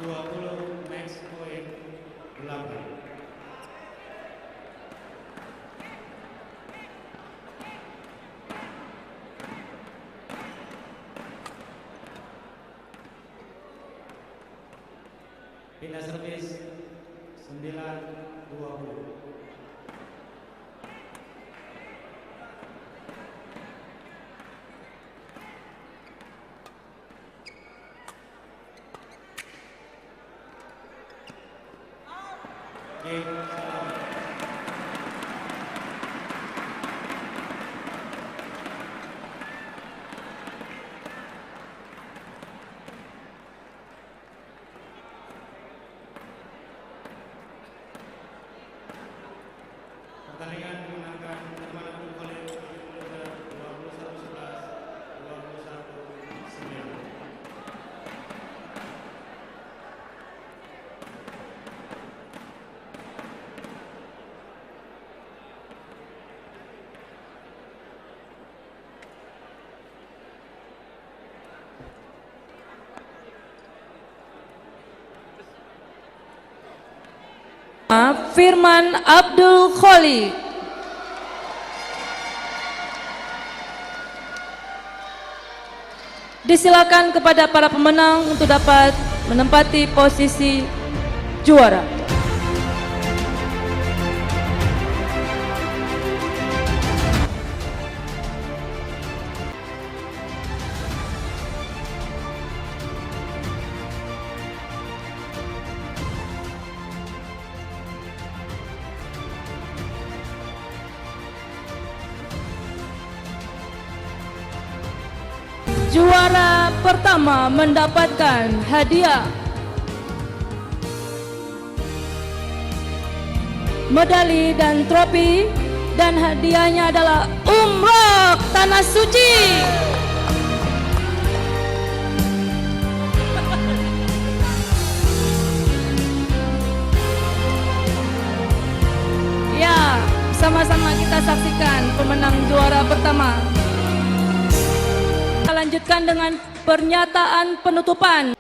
20 match point 8. Pindah servis 9-20. Game salam. Pertandingan dimenangkan Hermanapun College 21-11, 21-9. Firman Abdul Kholi. Disilakan kepada para pemenang untuk dapat menempati posisi juara. Juara pertama mendapatkan hadiah medali dan trofi, dan hadiahnya adalah umroh tanah suci. Ya, sama-sama kita saksikan pemenang juara pertama. Kita lanjutkan dengan pernyataan penutupan.